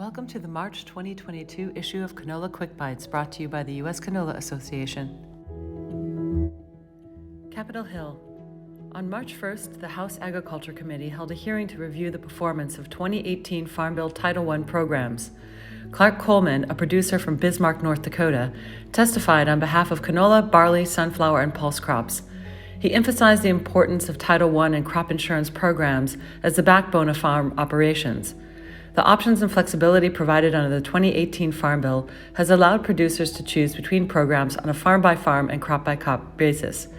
Welcome to the March 2022 issue of Canola Quick Bytes, brought to you by the U.S. Canola Association. Capitol Hill. On March 1st, the House Agriculture Committee held a hearing to review the performance of 2018 Farm Bill Title I programs. Clark Coleman, a producer from Bismarck, North Dakota, testified on behalf of canola, barley, sunflower, and pulse crops. He emphasized the importance of Title I and crop insurance programs as the backbone of farm operations. The options and flexibility provided under the 2018 Farm Bill has allowed producers to choose between programs on a farm-by-farm and crop-by-crop basis.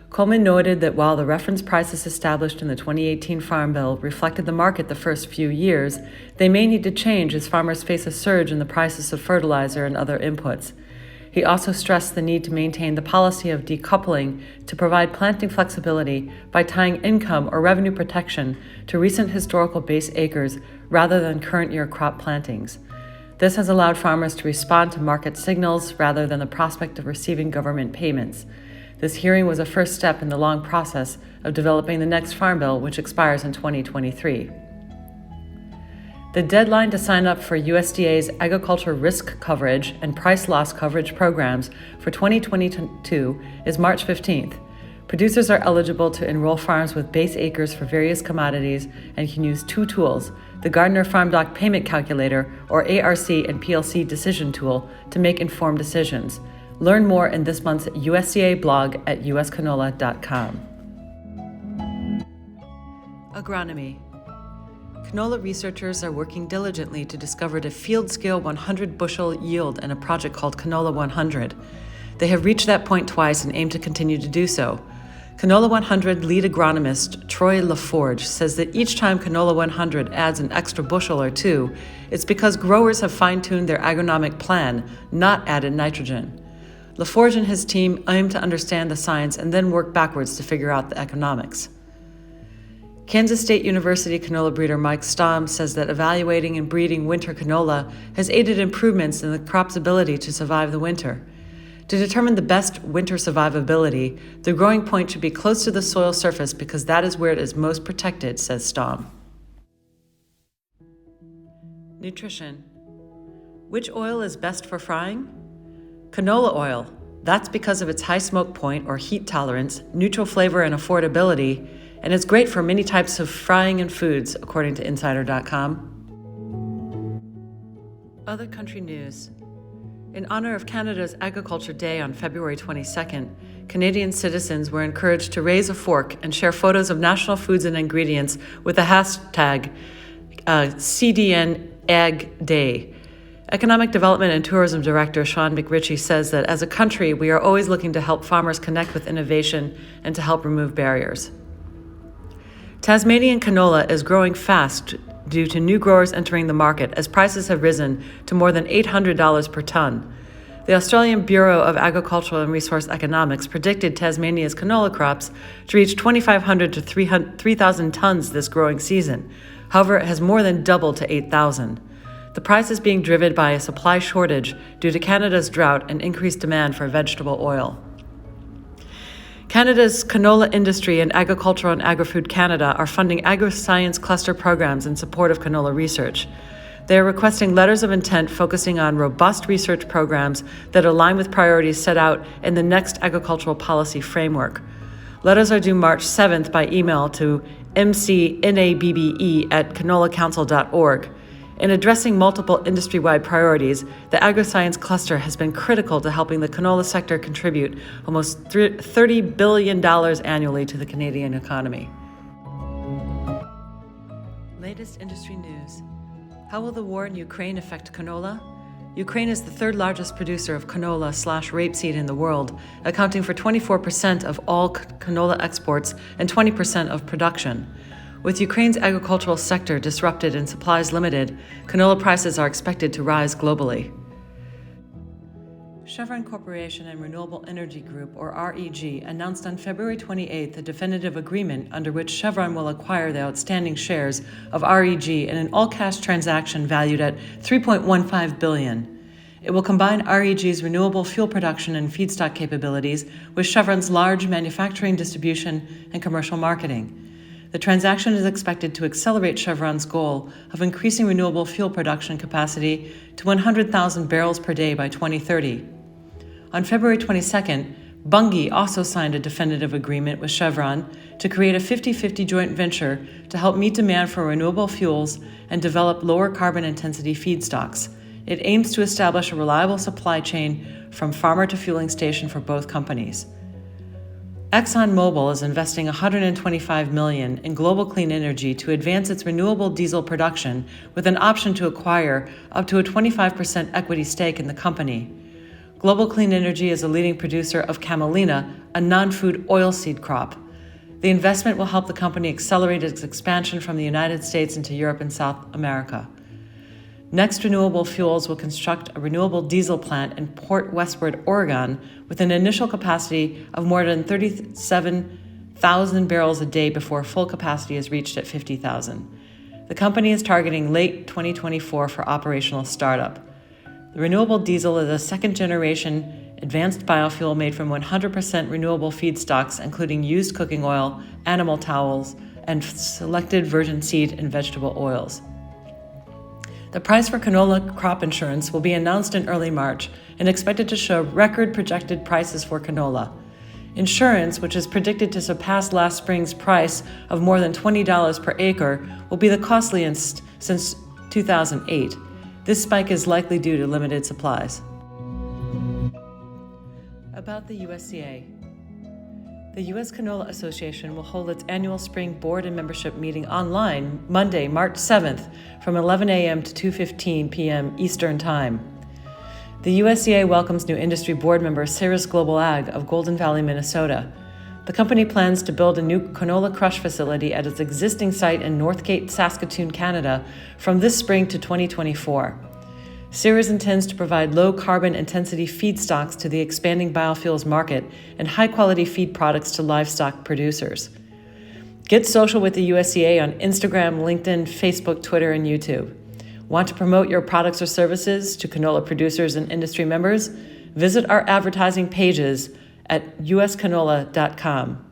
Coleman noted that while the reference prices established in the 2018 Farm Bill reflected the market the first few years, they may need to change as farmers face a surge in the prices of fertilizer and other inputs. He also stressed the need to maintain the policy of decoupling to provide planting flexibility by tying income or revenue protection to recent historical base acres rather than current year crop plantings. This has allowed farmers to respond to market signals rather than the prospect of receiving government payments. This hearing was a first step in the long process of developing the next Farm Bill, which expires in 2023. The deadline to sign up for USDA's agriculture risk coverage and price loss coverage programs for 2022 is March 15th. Producers are eligible to enroll farms with base acres for various commodities and can use two tools, the Gardner Farm Doc Payment Calculator, or ARC and PLC Decision Tool, to make informed decisions. Learn more in this month's USCA blog at uscanola.com. Agronomy. Canola researchers are working diligently to discover the field-scale 100-bushel yield in a project called Canola 100. They have reached that point twice and aim to continue to do so. Canola 100 lead agronomist Troy LaForge says that each time Canola 100 adds an extra bushel or two, it's because growers have fine-tuned their agronomic plan, not added nitrogen. LaForge and his team aim to understand the science and then work backwards to figure out the economics. Kansas State University canola breeder Mike Stamm says that evaluating and breeding winter canola has aided improvements in the crop's ability to survive the winter. To determine the best winter survivability, the growing point should be close to the soil surface because that is where it is most protected, says Stamm. Nutrition. Which oil is best for frying? Canola oil. That's because of its high smoke point or heat tolerance, neutral flavor, and affordability, and it's great for many types of frying and foods, according to Insider.com. Other country news. In honor of Canada's Agriculture Day on February 22nd, Canadian citizens were encouraged to raise a fork and share photos of national foods and ingredients with the hashtag CDNAgDay. Economic Development and Tourism Director Sean McRitchie says that as a country, we are always looking to help farmers connect with innovation and to help remove barriers. Tasmanian canola is growing fast due to new growers entering the market as prices have risen to more than $800 per ton. The Australian Bureau of Agricultural and Resource Economics predicted Tasmania's canola crops to reach 2,500 to 3,000 tons this growing season. However, it has more than doubled to 8,000. The price is being driven by a supply shortage due to Canada's drought and increased demand for vegetable oil. Canada's Canola Industry and Agricultural and Agri-Food Canada are funding agri-science cluster programs in support of canola research. They are requesting letters of intent focusing on robust research programs that align with priorities set out in the next agricultural policy framework. Letters are due March 7th by email to mcnabbe@canolacouncil.org. In addressing multiple industry-wide priorities, the Agri-Science Cluster has been critical to helping the canola sector contribute almost $30 billion annually to the Canadian economy. Latest industry news. How will the war in Ukraine affect canola? Ukraine is the third largest producer of canola/rapeseed in the world, accounting for 24% of all canola exports and 20% of production. With Ukraine's agricultural sector disrupted and supplies limited, canola prices are expected to rise globally. Chevron Corporation and Renewable Energy Group, or REG, announced on February 28th a definitive agreement under which Chevron will acquire the outstanding shares of REG in an all-cash transaction valued at $3.15 billion. It will combine REG's renewable fuel production and feedstock capabilities with Chevron's large manufacturing, distribution, and commercial marketing. The transaction is expected to accelerate Chevron's goal of increasing renewable fuel production capacity to 100,000 barrels per day by 2030. On February 22nd, Bunge also signed a definitive agreement with Chevron to create a 50-50 joint venture to help meet demand for renewable fuels and develop lower carbon intensity feedstocks. It aims to establish a reliable supply chain from farmer to fueling station for both companies. ExxonMobil is investing $125 million in global clean energy to advance its renewable diesel production with an option to acquire up to a 25% equity stake in the company. Global Clean Energy is a leading producer of camelina, a non-food oilseed crop. The investment will help the company accelerate its expansion from the United States into Europe and South America. Next Renewable Fuels will construct a renewable diesel plant in Port Westward, Oregon, with an initial capacity of more than 37,000 barrels a day before full capacity is reached at 50,000. The company is targeting late 2024 for operational startup. The renewable diesel is a second-generation advanced biofuel made from 100% renewable feedstocks, including used cooking oil, animal towels, and selected virgin seed and vegetable oils. The price for canola crop insurance will be announced in early March and expected to show record projected prices for canola. Insurance, which is predicted to surpass last spring's price of more than $20 per acre, will be the costliest since 2008. This spike is likely due to limited supplies. About the USCA. The U.S. Canola Association will hold its annual spring board and membership meeting online Monday, March 7th from 11 a.m. to 2:15 p.m. Eastern Time. The USCA welcomes new industry board member Ceres Global Ag of Golden Valley, Minnesota. The company plans to build a new canola crush facility at its existing site in Northgate, Saskatoon, Canada from this spring to 2024. Ceres intends to provide low carbon intensity feedstocks to the expanding biofuels market and high-quality feed products to livestock producers. Get social with the USCA on Instagram, LinkedIn, Facebook, Twitter, and YouTube. Want to promote your products or services to canola producers and industry members? Visit our advertising pages at uscanola.com.